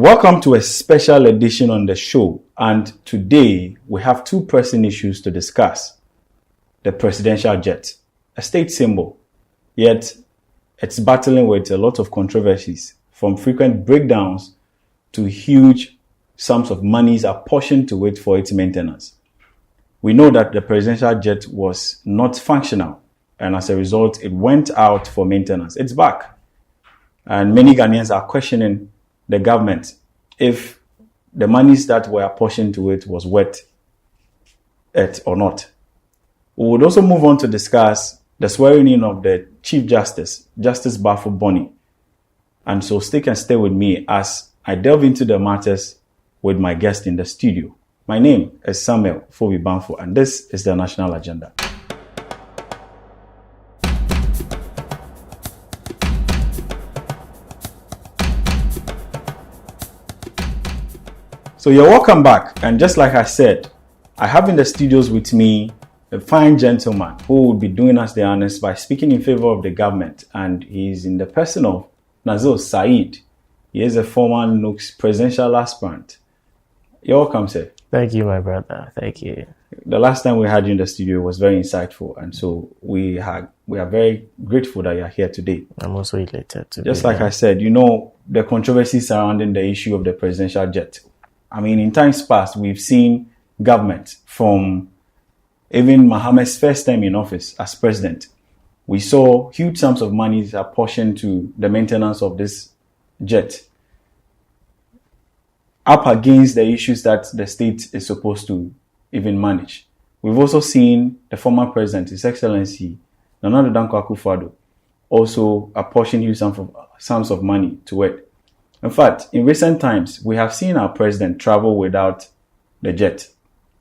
Welcome to a special edition on the show, and today we have two pressing issues to discuss. The presidential jet, a state symbol, yet it's battling with a lot of controversies, from frequent breakdowns to huge sums of monies apportioned to it for its maintenance. We know that the presidential jet was not functional, and as a result, it went out for maintenance. It's back, and many Ghanaians are questioning the government if the monies that were apportioned to it was worth it or not. We would also move on to discuss the swearing in of the Chief Justice, Justice Ofofbi. And so stick and stay with me as I delve into the matters with my guest in the studio. My name is Samuel Ofofbi, and this is the National Agenda. So you're welcome back, and just like I said, I have in the studios with me a fine gentleman who will be doing us the honors by speaking in favor of the government, and he's in the person of Nazeer Saeed. He is a former Nooks presidential aspirant. You're welcome, sir. Thank you, my brother. Thank you. The last time we had you in the studio was very insightful, and so we are very grateful that you're here today. I'm also elated to Just like I said, you know, the controversy surrounding the issue of the presidential jet. I mean, in times past, we've seen government from even Mohammed's first time in office as president. We saw huge sums of money apportioned to the maintenance of this jet, up against the issues that the state is supposed to even manage. We've also seen the former president, His Excellency Nana Dankwa Akufo-Addo, also apportion huge sums of money to it. In fact, in recent times, we have seen our president travel without the jet,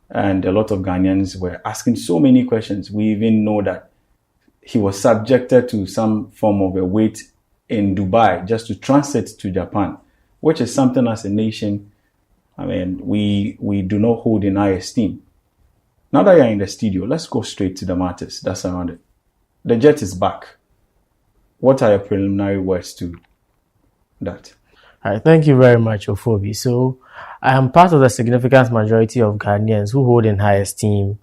and a lot of Ghanaians were asking so many questions. We even know that he was subjected to some form of a wait in Dubai just to transit to Japan, which is something as a nation, I mean, we do not hold in high esteem. Now that you're in the studio, let's go straight to the matters that surround it. The jet is back. What are your preliminary words to that? All right, thank you very much, Ofofbi. So, I am part of the significant majority of Ghanaians who hold in high esteem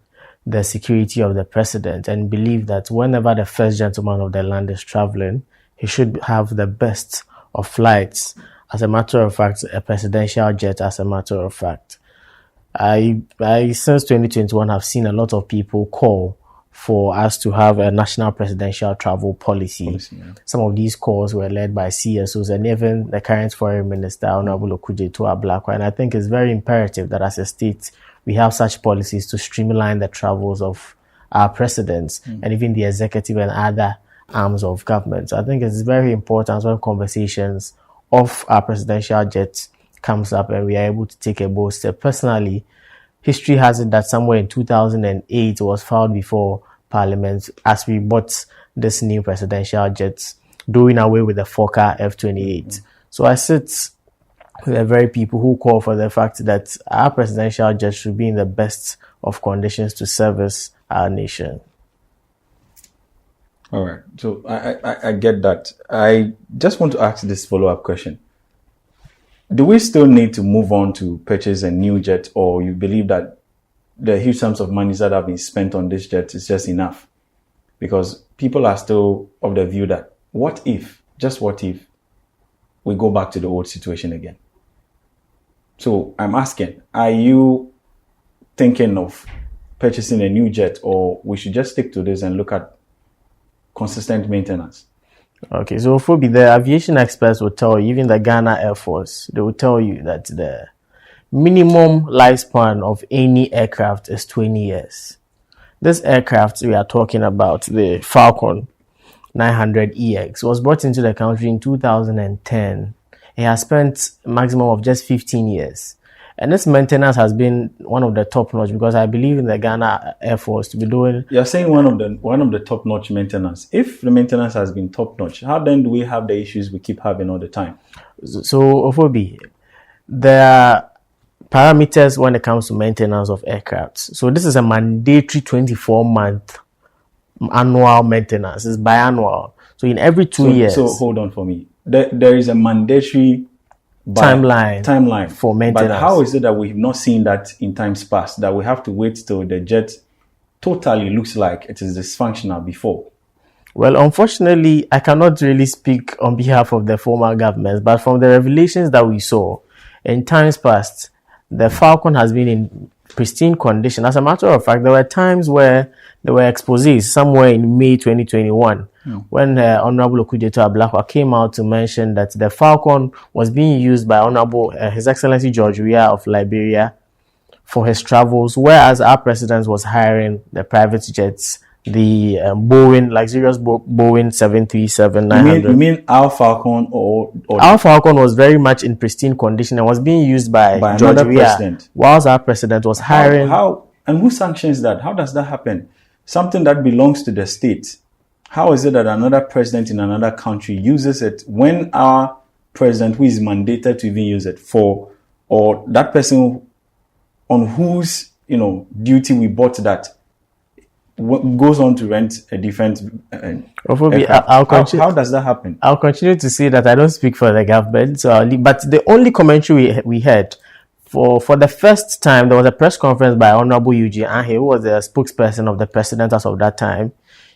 the security of the president and believe that whenever the first gentleman of the land is traveling, he should have the best of flights. As a matter of fact, a presidential jet, as a matter of fact. I since 2021 have seen a lot of people call for us to have a national presidential travel policy. Yeah. Some of these calls were led by CSOs and even the current foreign minister, Honorable Okudzeto Ablakwa. And I think it's very imperative that as a state, we have such policies to streamline the travels of our presidents and even the executive and other arms of government. So I think it's very important when conversations of our presidential jet comes up and we are able to take a bold step. Personally, history has it that somewhere in 2008 it was filed before Parliament as we bought this new presidential jet, doing away with the Fokker F-28. So I sit with the very people who call for the fact that our presidential jet should be in the best of conditions to service our nation. All right. So I get that. I just want to ask this follow-up question. Do we still need to move on to purchase a new jet, or you believe that the huge sums of money that have been spent on this jet is just enough? Because people are still of the view that what if we go back to the old situation again? So I'm asking, are you thinking of purchasing a new jet, or we should just stick to this and look at consistent maintenance? Okay, so Ofofbi, the aviation experts will tell you, even the Ghana Air Force, they will tell you that the minimum lifespan of any aircraft is 20 years. This aircraft we are talking about, the Falcon 900EX, was brought into the country in 2010. It has spent a maximum of just 15 years. And this maintenance has been one of the top notch, because I believe in the Ghana Air Force to be doing. You're saying one of the top notch maintenance. If the maintenance has been top notch, how then do we have the issues we keep having all the time? So Ofofbi, there are parameters when it comes to maintenance of aircrafts. So this is a mandatory 24-month annual maintenance. It's biannual. So in every 2 years. So hold on for me. There is a mandatory timeline for maintenance. But how is it that we've not seen that in times past, that we have to wait till the jet totally looks like it is dysfunctional before? Well, unfortunately, I cannot really speak on behalf of the former governments, but from the revelations that we saw in times past, the Falcon has been in pristine condition. As a matter of fact, there were times where there were exposés somewhere in May 2021 when Honorable Okujeto Ablakwa came out to mention that the Falcon was being used by Honorable His Excellency George Weah of Liberia for his travels, whereas our president was hiring the private jets, the Boeing, luxurious Boeing 737-900. You mean our Falcon or our Falcon was very much in pristine condition and was being used by George Weah, whilst our president was hiring. How and who sanctions that? How does that happen? Something that belongs to the state. How is it that another president in another country uses it when our president, who is mandated to even use it for, or that person on whose duty we bought that, goes on to rent a different Ofofbi, how does that happen? I'll continue to say that I don't speak for the government, but the only commentary we heard for the first time, there was a press conference by Honorable Eugene Ahe, who was the spokesperson of the president as of that time.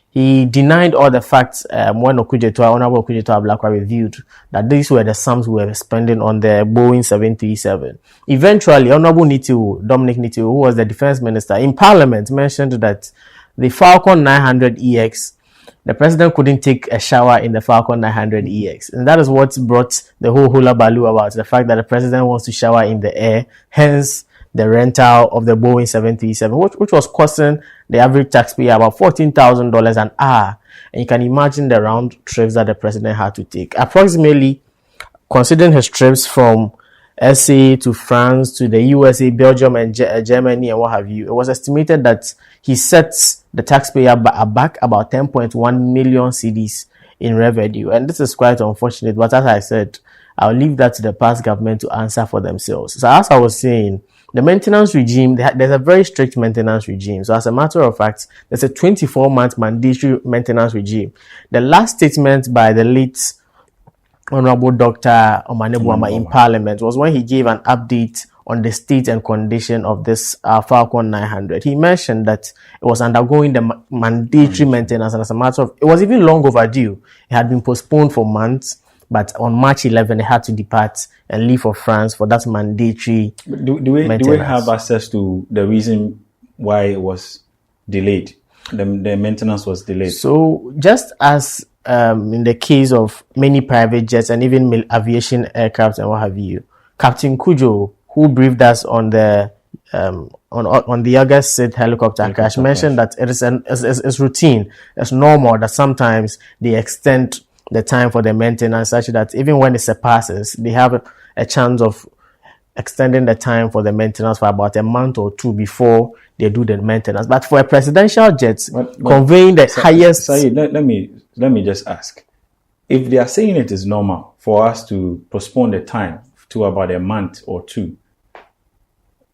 He denied all the facts when Honorable Okujeto Ablakwa reviewed that these were the sums we were spending on the Boeing 737. Eventually, Honorable Dominic Nitiu, who was the defense minister in Parliament, mentioned that the Falcon 900EX, the president couldn't take a shower in the Falcon 900EX. And that is what brought the whole hula baloo about, the fact that the president wants to shower in the air, hence the rental of the Boeing 737, which was costing the average taxpayer about $14,000 an hour. And you can imagine the round trips that the president had to take. Approximately, considering his trips from SA to France to the USA, Belgium, and Germany, and what have you, it was estimated that he sets the taxpayer back about 10.1 million cedis in revenue. And this is quite unfortunate, but as I said, I'll leave that to the past government to answer for themselves. So as I was saying, the maintenance regime, there's a very strict maintenance regime. So as a matter of fact, there's a 24-month mandatory maintenance regime. The last statement by the late Honorable Dr. Omanebuama in Parliament was when he gave an update on the state and condition of this Falcon 900. He mentioned that it was undergoing the mandatory maintenance, and as a matter of, it was even long overdue. It had been postponed for months, but on March 11, it had to depart and leave for France for that mandatory maintenance. Do we have access to the reason why it was delayed? The maintenance was delayed. So just as in the case of many private jets and even aviation aircraft and what have you, Captain Kujo, who briefed us on the August 6th helicopter crash, mentioned that it is routine, it's normal that sometimes they extend the time for the maintenance such that even when it surpasses, they have a chance of extending the time for the maintenance for about a month or two before they do the maintenance. But for a presidential jet, conveying the highest... Saeed, let me just ask. If they are saying it is normal for us to postpone the time to about a month or two,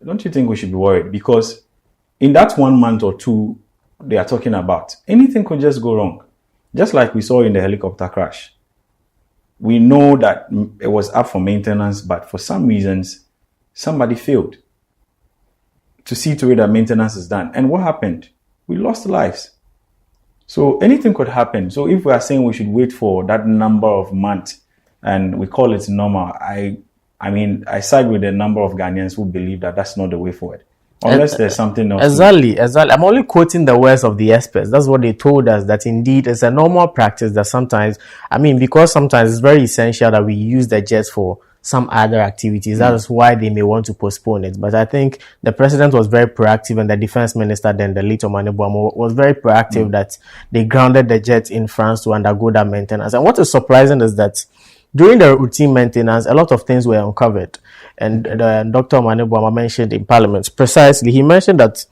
don't you think we should be worried? Because in that 1 month or two they are talking about, anything could just go wrong. Just like we saw in the helicopter crash. We know that it was up for maintenance, but for some reasons, somebody failed to see to it that maintenance is done. And what happened? We lost lives. So anything could happen. So if we are saying we should wait for that number of months and we call it normal, I side with the number of Ghanaians who believe that that's not the way forward. Unless there's something else. Exactly. I'm only quoting the words of the experts. That's what they told us, that indeed it's a normal practice that sometimes, because sometimes it's very essential that we use the jets for some other activities. That is why they may want to postpone it. But I think the president was very proactive, and the defense minister, then the late Omanebuama, was very proactive that they grounded the jets in France to undergo that maintenance. And what is surprising is that during the routine maintenance, a lot of things were uncovered. And Dr. Omanebuama mentioned in Parliament, precisely, he mentioned that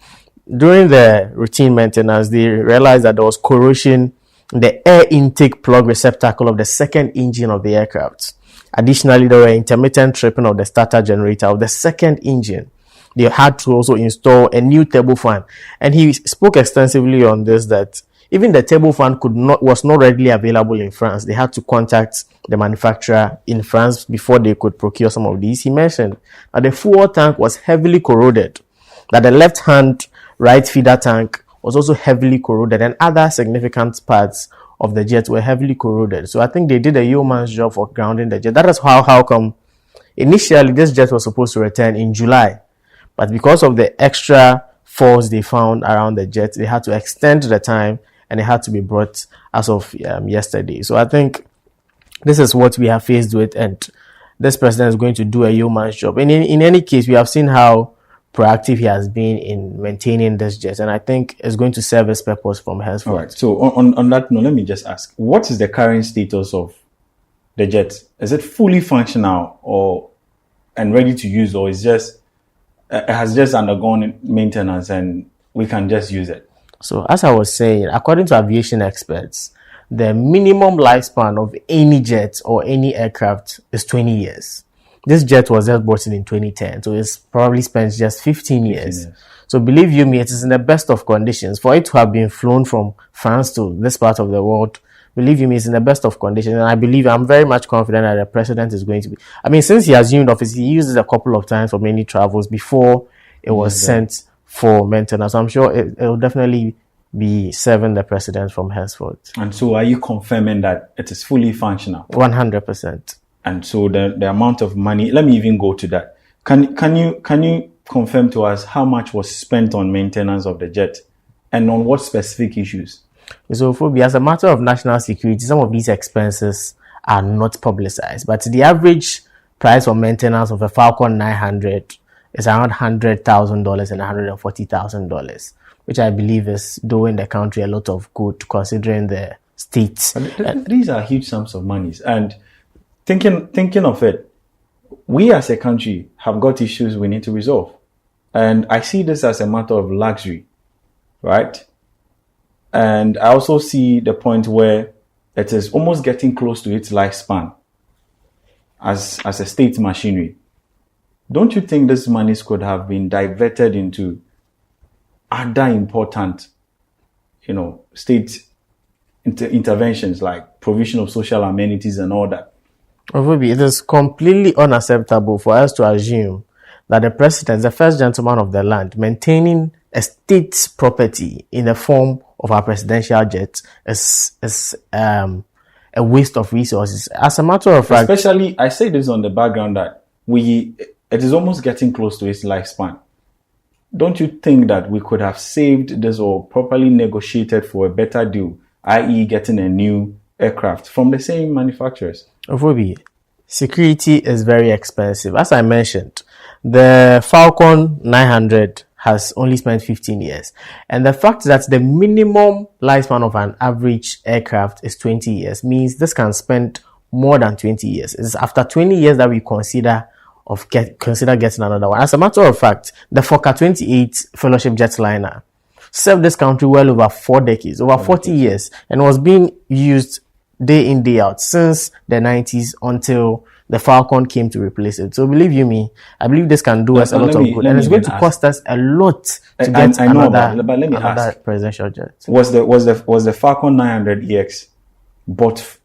during the routine maintenance, they realized that there was corrosion in the air intake plug receptacle of the second engine of the aircraft. Additionally, there were intermittent tripping of the starter generator of the second engine. They had to also install a new turbofan. And he spoke extensively on this, that even the turbofan was not readily available in France. They had to contact the manufacturer in France before they could procure some of these. He mentioned that the fuel tank was heavily corroded, that the left-hand right feeder tank was also heavily corroded, and other significant parts of the jet were heavily corroded. So I think they did a yeoman's job for grounding the jet. That is how come initially this jet was supposed to return in July, but because of the extra faults they found around the jet, they had to extend the time and it had to be brought as of yesterday. So I think this is what we are faced with, and this president is going to do a yeoman's job. And in any case, we have seen how proactive he has been in maintaining this jet, and I think it's going to serve its purpose from henceforth. All right. So on that note, let me just ask, what is the current status of the jet? Is it fully functional and ready to use, or is just it has just undergone maintenance and we can just use it? So as I was saying, according to aviation experts, the minimum lifespan of any jet or any aircraft is 20 years. This jet was just bought in 2010, so it's probably spent just 15 years. So believe you me, it is in the best of conditions. For it to have been flown from France to this part of the world, believe you me, it's in the best of conditions. And I'm very much confident that the president is going to be. I mean, since he assumed office, he used it a couple of times for many travels before it was sent for maintenance. I'm sure it will definitely be serving the president from henceforth. And so are you confirming that it is fully functional? 100%. And so the amount of money, let me even go to that. Can you confirm to us how much was spent on maintenance of the jet and on what specific issues? So, Ofofbi, as a matter of national security, some of these expenses are not publicized, but the average price for maintenance of a Falcon 900 is around $100,000 and $140,000, which I believe is doing the country a lot of good considering the states. These are huge sums of money. And thinking of it, we as a country have got issues we need to resolve. And I see this as a matter of luxury, right? And I also see the point where it is almost getting close to its lifespan as a state machinery. Don't you think these monies could have been diverted into other important, state interventions like provision of social amenities and all that? Ofofbi, it is completely unacceptable for us to assume that the president, the first gentleman of the land, maintaining a state property in the form of our presidential jet is a waste of resources. As a matter of fact, especially I say this on the background that it is almost getting close to its lifespan. Don't you think that we could have saved this or properly negotiated for a better deal, i.e. getting a new aircraft from the same manufacturers? Ofofbi, security is very expensive. As I mentioned, the Falcon 900 has only spent 15 years. And the fact that the minimum lifespan of an average aircraft is 20 years means this can spend more than 20 years. It's after 20 years that we consider getting another one. As a matter of fact, the Fokker 28 fellowship jetliner served this country well over 4 decades, over 40 years, and was being used day in, day out since the 90s until the Falcon came to replace it. So believe you me, I believe this can do us a lot of good, and it's going to cost us a lot to get another presidential jet. Was the Falcon 900 EX bought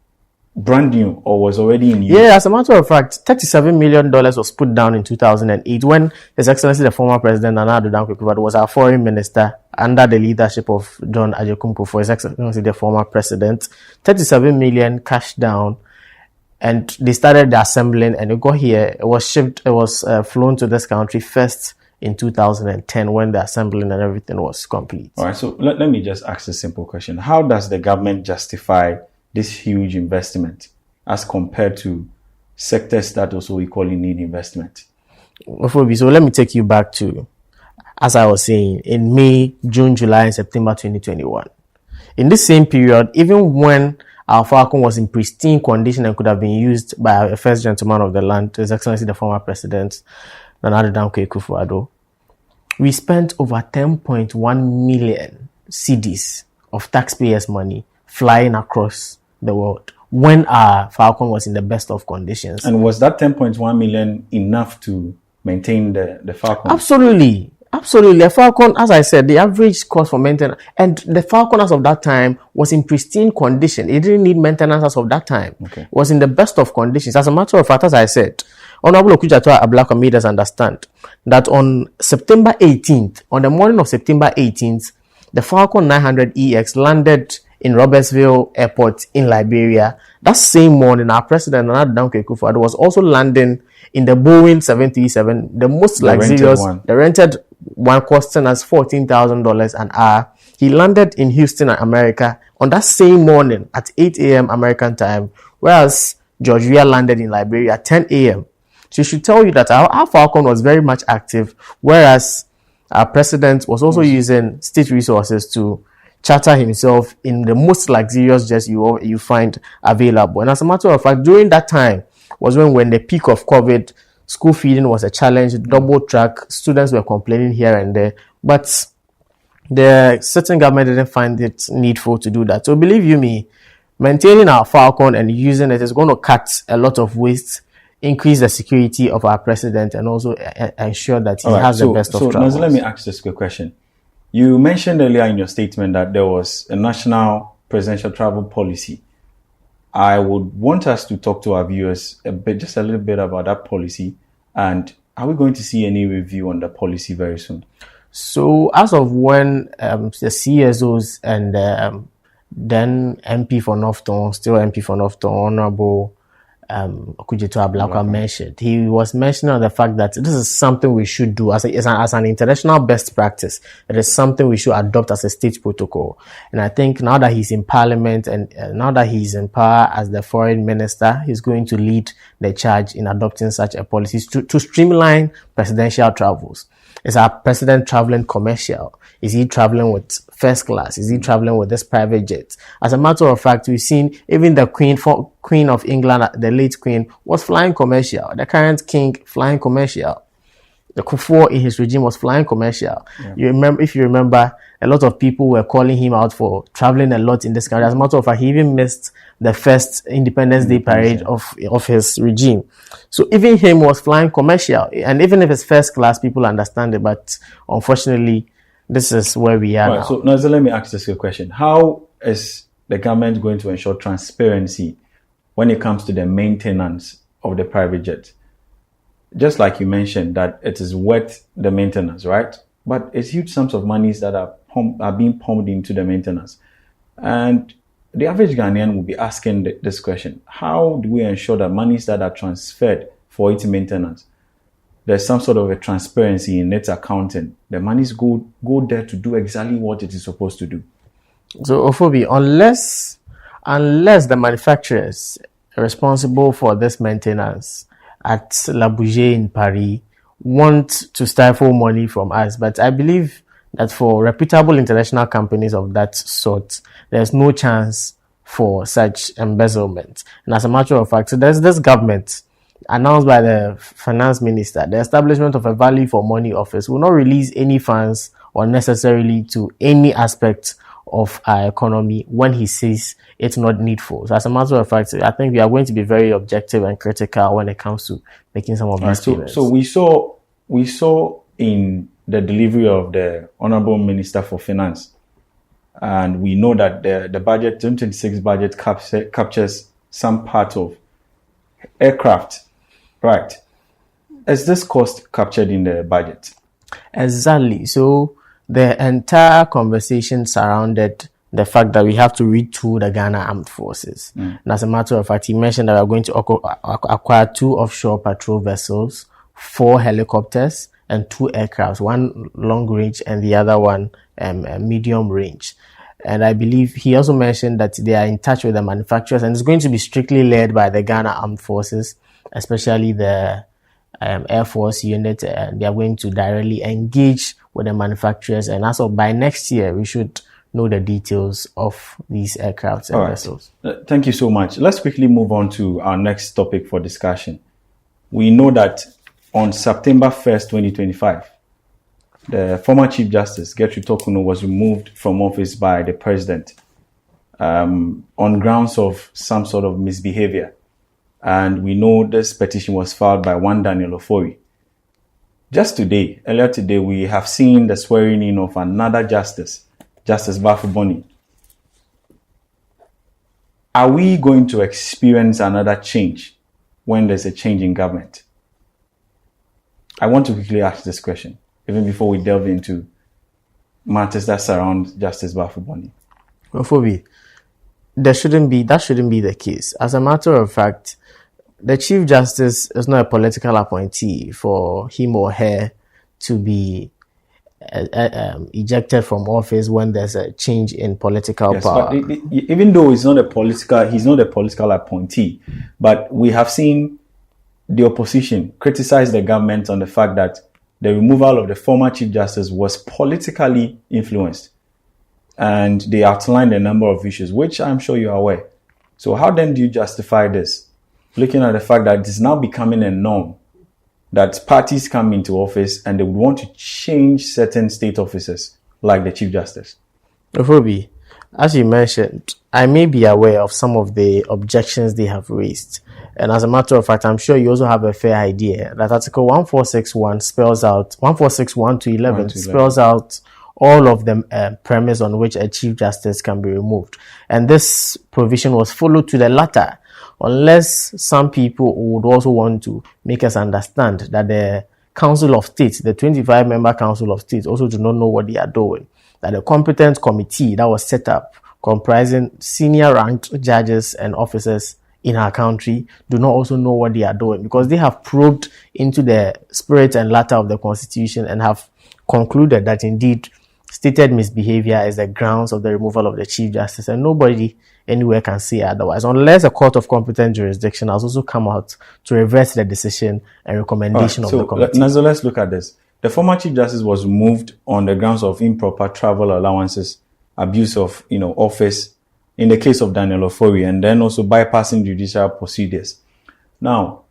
brand new or was already in use? Yeah, as a matter of fact, $37 million was put down in 2008 when His Excellency the former President Nana Addo Dankwa was our foreign minister under the leadership of John Ajekunpo for His Excellency the former President. 37 million cash down, and they started the assembling, and it got here. It was shipped. It was flown to this country first in 2010 when the assembling and everything was complete. All right. So let me just ask a simple question: how does the government justify this huge investment as compared to sectors that also equally need investment? Ofofbi, so let me take you back to, as I was saying, in May, June, July, and September 2021. In this same period, even when our Falcon was in pristine condition and could have been used by a first gentleman of the land, His Excellency the former President Nana Addo Dankwa, we spent over 10.1 million cedis of taxpayers' money flying across the world when our Falcon was in the best of conditions. And was that 10.1 million enough to maintain the Falcon? Absolutely. Absolutely. A Falcon, as I said, the average cost for maintenance, and the Falcon as of that time was in pristine condition. It didn't need maintenance as of that time. Okay. It was in the best of conditions. As a matter of fact, as I said, Honorable Okujato Ablakwa made us understand that on September 18th, on the morning of September 18th, the Falcon 900EX landed in Robertsville Airport in Liberia. That same morning, our president, Nana Dankwa Akufo-Addo, was also landing in the Boeing 737, the most luxurious, the rented one costing us $14,000 an hour. He landed in Houston, America, on that same morning at 8 a.m. American time, whereas George Weah landed in Liberia at 10 a.m. So it should tell you that our Falcon was very much active, whereas our president was also using state resources to charter himself in the most luxurious jets you find available. And as a matter of fact, during that time was when the peak of COVID, school feeding was a challenge, double track, students were complaining here and there, but the certain government didn't find it needful to do that. So believe you me, maintaining our Falcon and using it is going to cut a lot of waste, increase the security of our president, and also ensure that he has the best of travels. So let me ask this quick question. You mentioned earlier in your statement that there was a national presidential travel policy. I would want us to talk to our viewers just a little bit about that policy, and are we going to see any review on the policy very soon? So as of when the CSOs and then MP for Northton, still MP for Northton, Honorable Okujato Ablakwa mentioned, he was mentioning on the fact that this is something we should do as an international best practice. It is something we should adopt as a state protocol. And I think now that he's in parliament and now that he's in power as the foreign minister, he's going to lead the charge in adopting such a policy to streamline presidential travels. Is our president traveling commercial? Is he traveling with first class? Is he traveling with this private jet? As a matter of fact, we've seen even the Queen of England, the late Queen, was flying commercial. The current king flying commercial. The Kufuor in his regime was flying commercial. Yeah. If you remember, a lot of people were calling him out for traveling a lot in this country. As a matter of fact, he even missed the first Independence Day parade of his regime. So even him was flying commercial. And even if it's first class, people understand it. But unfortunately, this is where we are now. So Nazeer, let me ask this question. How is the government going to ensure transparency when it comes to the maintenance of the private jet? Just like you mentioned that it is worth the maintenance, right? But it's huge sums of monies that are being pumped into the maintenance. And the average Ghanaian will be asking this question. How do we ensure that monies that are transferred for its maintenance, there's some sort of a transparency in its accounting? The monies go there to do exactly what it is supposed to do. So, Ofofbi, unless the manufacturers responsible for this maintenance at La Bougie in Paris want to stifle money from us. But I believe that for reputable international companies of that sort, there's no chance for such embezzlement. And as a matter of fact, so there's this government announced by the finance minister, the establishment of a value for money office will not release any funds unnecessarily to any aspect of our economy when he says it's not needful. So as a matter of fact, I think we are going to be very objective and critical when it comes to making some of these payments. So we saw in the delivery of the Honorable Minister for Finance, and we know that the budget, 2026 budget captures some part of aircraft, right? Is this cost captured in the budget? Exactly. So the entire conversation surrounded the fact that we have to retool the Ghana Armed Forces. And as a matter of fact, he mentioned that we are going to acquire 2 offshore patrol vessels, 4 helicopters, and 2 aircrafts, one long range and the other one medium range. And I believe he also mentioned that they are in touch with the manufacturers, and it's going to be strictly led by the Ghana Armed Forces, especially the Air Force unit. They are going to directly engage with the manufacturers, and as of by next year, we should know the details of these aircrafts and vessels. Thank you so much. Let's quickly move on to our next topic for discussion. We know that on September 1st, 2025, the former Chief Justice, Gertrude Torkornoo, was removed from office by the president on grounds of some sort of misbehavior. And we know this petition was filed by one Daniel Ofori. Just today, earlier today, we have seen the swearing in of another justice, Justice Ofofbi. Are we going to experience another change when there's a change in government? I want to quickly ask this question, even before we delve into matters that surround Justice Ofofbi. Ofofbi, that shouldn't be the case. As a matter of fact, the Chief Justice is not a political appointee for him or her to be ejected from office when there's a change in political power. But even though he's not a political appointee, but we have seen the opposition criticize the government on the fact that the removal of the former Chief Justice was politically influenced. And they outlined a number of issues, which I'm sure you are aware. So how then do you justify this? Looking at the fact that it's now becoming a norm that parties come into office and they would want to change certain state officers, like the Chief Justice. Ofofbi, as you mentioned, I may be aware of some of the objections they have raised. And as a matter of fact, I'm sure you also have a fair idea that Article 1461 spells out, 1461 to 11 spells out all of the premise on which a Chief Justice can be removed. And this provision was followed to the latter, unless some people would also want to make us understand that the Council of State, the 25-member Council of State, also do not know what they are doing. That the competent committee that was set up, comprising senior ranked judges and officers in our country, do not also know what they are doing, because they have probed into the spirit and letter of the Constitution and have concluded that indeed stated misbehavior is the grounds of the removal of the Chief Justice, and nobody anywhere can say otherwise, unless a court of competent jurisdiction has also come out to reverse the decision and recommendation of the committee. Nazeer, let's look at this. The former Chief Justice was removed on the grounds of improper travel allowances, abuse of office, in the case of Daniel Ofofbi, and then also bypassing judicial procedures. Now,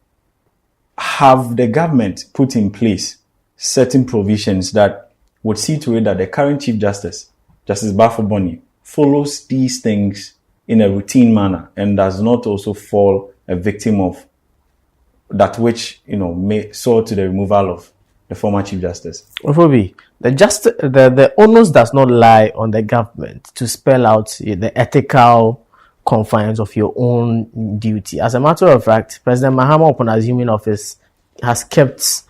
have the government put in place certain provisions that would see to it that the current Chief Justice, Justice Ofofbi, follows these things in a routine manner and does not also fall a victim of that which may soar to the removal of the former Chief Justice? Ofofbi, the onus does not lie on the government to spell out the ethical confines of your own duty. As a matter of fact, President Mahama, upon assuming office, has kept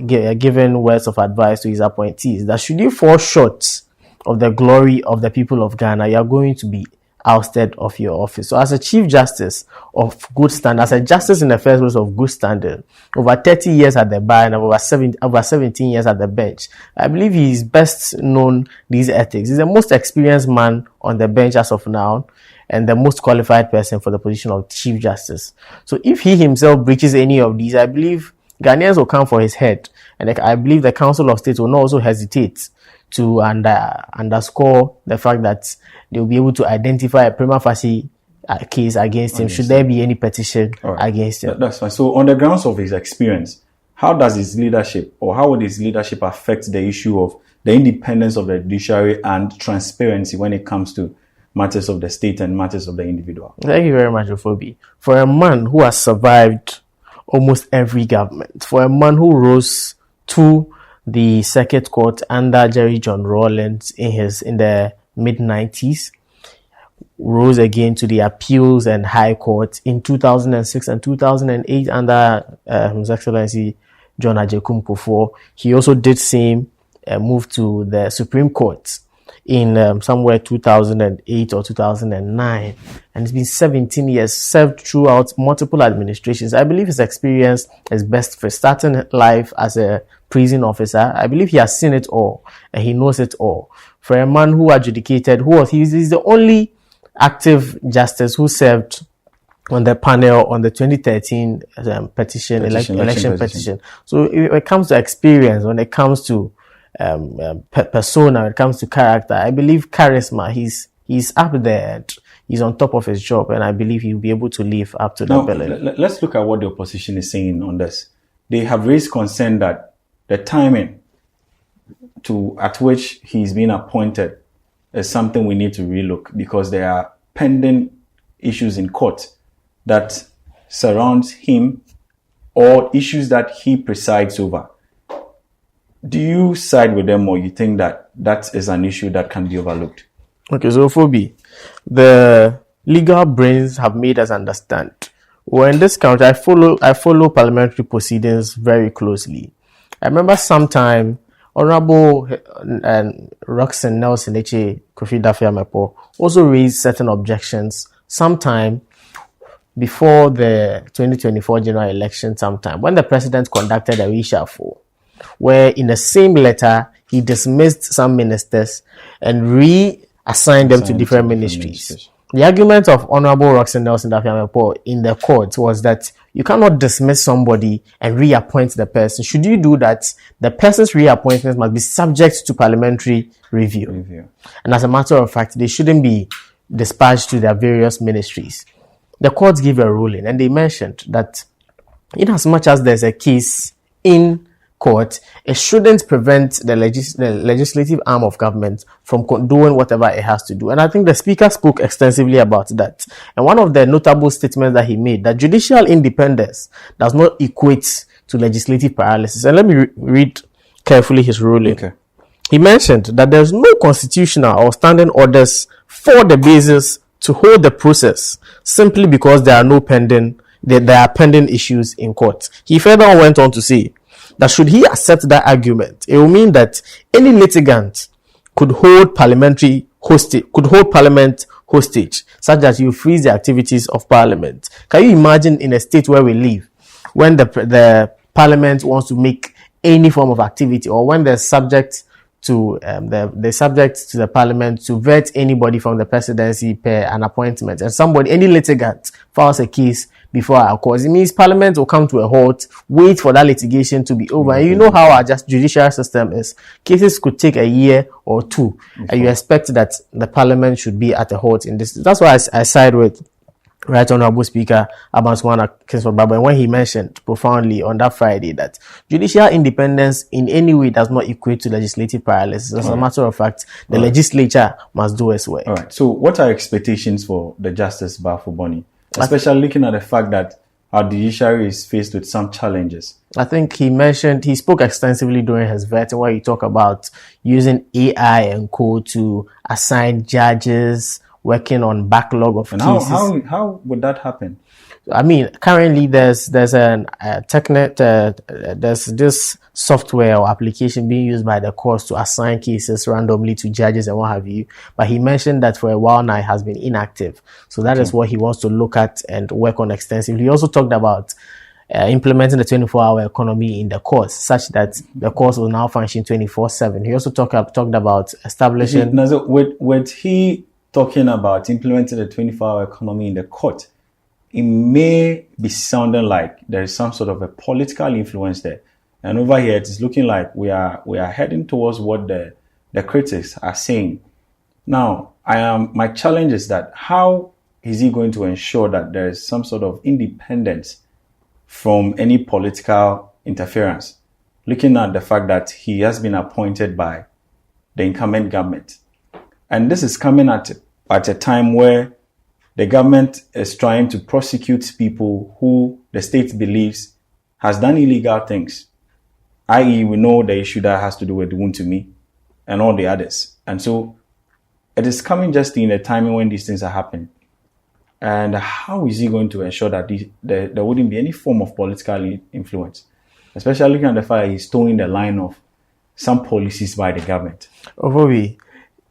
given words of advice to his appointees that should you fall short of the glory of the people of Ghana, you are going to be ousted of your office. So as a Chief Justice of good standing, as a justice in the first place of good standing, over 30 years at the bar and over 17 years at the bench, I believe he is best known these ethics. He's the most experienced man on the bench as of now and the most qualified person for the position of Chief Justice. So if he himself breaches any of these, I believe Ghanaians will come for his head. And I believe the Council of State will not also hesitate to underscore the fact that they will be able to identify a prima facie case against him should there be any petition against him. That's fine. So on the grounds of his experience, how does his leadership, or how would his leadership affect the issue of the independence of the judiciary and transparency when it comes to matters of the state and matters of the individual? Thank you very much, Ofofbi. For a man who has survived almost every government, for a man who rose to the circuit court under Jerry John Rawlings in the mid-90s, rose again to the appeals and high court in 2006 and 2008 under His Excellency John Ajekum Kufuor. He also did same move to the Supreme Court in somewhere 2008 or 2009, and it's been 17 years, served throughout multiple administrations. I believe his experience is best for starting life as a prison officer. I believe he has seen it all and he knows it all. For a man who adjudicated, he's the only active justice who served on the panel on the 2013 election petition. So when it comes to experience, when it comes to persona, when it comes to character, I believe charisma, he's up there, he's on top of his job, and I believe he'll be able to live up to the billing. Let's look at what the opposition is saying on this. They have raised concern that the timing at which he's been appointed is something we need to relook, because there are pending issues in court that surrounds him or issues that he presides over. Do you side with them, or you think that that is an issue that can be overlooked? Okay, so Ofofbi, the legal brains have made us understand. Well, in this country, I follow parliamentary proceedings very closely. I remember sometime Honorable Roxanne Nelson Eche Kofi Dafiamepo also raised certain objections sometime before the 2024 general election, sometime when the president conducted a reshuffle, where in the same letter he dismissed some ministers and reassigned them to different ministries. The argument of Honorable Roxanne Nelson Dafiamepo in the court was that you cannot dismiss somebody and reappoint the person. Should you do that, the person's reappointment must be subject to parliamentary review. And as a matter of fact, they shouldn't be dispatched to their various ministries. The courts gave a ruling, and they mentioned that in as much as there's a case in court, it shouldn't prevent the legislative arm of government from doing whatever it has to do. And I think the speaker spoke extensively about that. And one of the notable statements that he made, that judicial independence does not equate to legislative paralysis. And let me read carefully his ruling. Okay. He mentioned that there's no constitutional or standing orders for the basis to hold the process simply because there are pending issues in court. He further went on to say that should he accept that argument, it will mean that any litigant could hold parliament hostage, such that you freeze the activities of parliament. Can you imagine in a state where we live, when the parliament wants to make any form of activity, or when they're subject to the parliament to vet anybody from the presidency per an appointment, and any litigant files a case before our courts, it means parliament will come to a halt, wait for that litigation to be over. And you know how our judicial system is. Cases could take a year or two, and you expect that the parliament should be at a halt in this. That's why I side with Right Honorable Speaker Abanswana Kingsford Baba, when he mentioned profoundly on that Friday that judicial independence in any way does not equate to legislative paralysis. As a matter of fact, the legislature must do its work. All right. So what are expectations for the Justice Bafuboni? Especially looking at the fact that our judiciary is faced with some challenges. I think he spoke extensively during his vetting, where he talked about using AI and code to assign judges, working on backlog of cases. How would that happen? I mean, currently there's this software or application being used by the courts to assign cases randomly to judges and what have you. But he mentioned that for a while now it has been inactive. So that is what he wants to look at and work on extensively. He also talked about implementing the 24-hour economy in the courts, such that the courts will now function 24/7. He also talked about establishing. With he talking about implementing the 24-hour economy in the court, it may be sounding like there is some sort of a political influence there. And over here, it is looking like we are heading towards what the critics are saying. Now, my challenge is that how is he going to ensure that there is some sort of independence from any political interference, looking at the fact that he has been appointed by the incumbent government? And this is coming at a time where the government is trying to prosecute people who the state believes has done illegal things. I.e., we know the issue that has to do with Wuntumi and all the others. And so it is coming just in a time when these things are happening. And how is he going to ensure that there wouldn't be any form of political influence? Especially looking at the fact he's towing the line of some policies by the government. Ofofbi,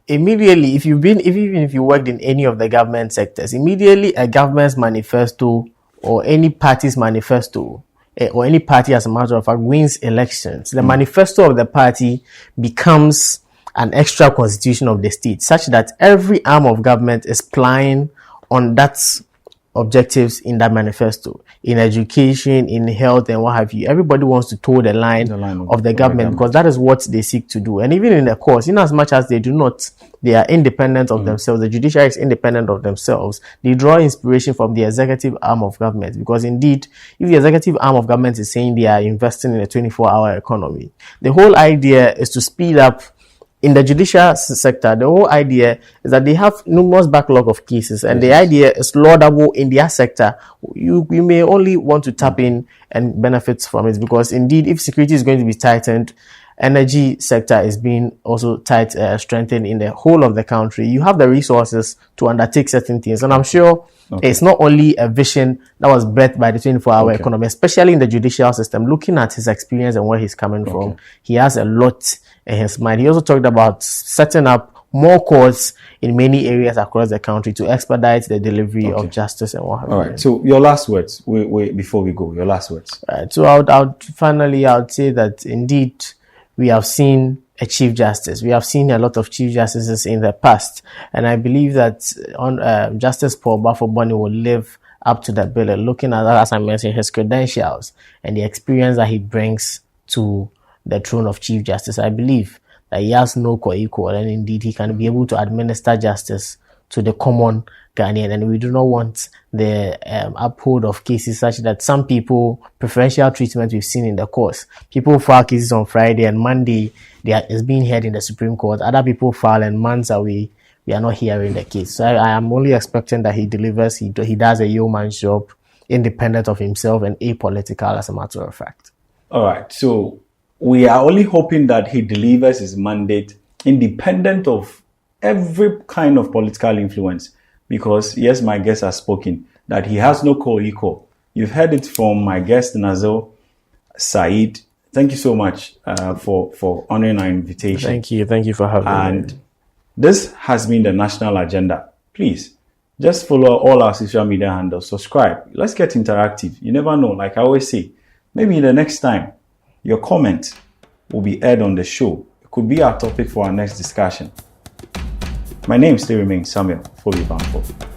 immediately, even if you worked in any of the government sectors, immediately a government's manifesto or any party's manifesto, or any party, as a matter of fact, wins elections, the manifesto of the party becomes an extra constitution of the state, such that every arm of government is plying on that objectives in that manifesto, in education, in health, and what have you. Everybody wants to toe the line of the government, because that is what they seek to do. And even in the courts, in as much as they are independent of themselves, the judiciary is independent of themselves, they draw inspiration from the executive arm of government. Because indeed, if the executive arm of government is saying they are investing in a 24-hour economy, the whole idea is to speed up. In the judicial sector, the whole idea is that they have numerous backlog of cases, and the idea is laudable in their sector. You may only want to tap in and benefit from it, because indeed, if security is going to be tightened, energy sector is being also strengthened in the whole of the country, you have the resources to undertake certain things. And I'm sure it's not only a vision that was birthed by the 24-hour economy, especially in the judicial system. Looking at his experience and where he's coming from, he has a lot in his mind. He also talked about setting up more courts in many areas across the country to expedite the delivery of justice and what have you. All right. So your last words, wait, before we go, your last words. Right. So I would say that indeed we have seen a Chief Justice. We have seen a lot of Chief Justices in the past. And I believe that Justice Paul Bafo-Bonny will live up to that bill. Looking at, as I mentioned, his credentials and the experience that he brings to the throne of Chief Justice, I believe that he has no co-equal, and indeed he can be able to administer justice to the common Ghanaian. And we do not want the uphold of cases such that some people, preferential treatment we've seen in the courts. People file cases on Friday and Monday it's being heard in the Supreme Court. Other people file and months away, we are not hearing the case. So I am only expecting that he delivers, he does a yeoman's job, independent of himself and apolitical, as a matter of fact. All right. So we are only hoping that he delivers his mandate independent of every kind of political influence, because yes, my guest has spoken that he has no co-equal. You've heard it from my guest Nazeer, Saeed. Thank you so much for honoring our invitation. Thank you for having me. And this has been the National Agenda. Please just follow all our social media handles, subscribe. Let's get interactive. You never know. Like I always say, maybe the next time your comment will be aired on the show. It could be our topic for our next discussion. My name still remains Samuel Ofofbi.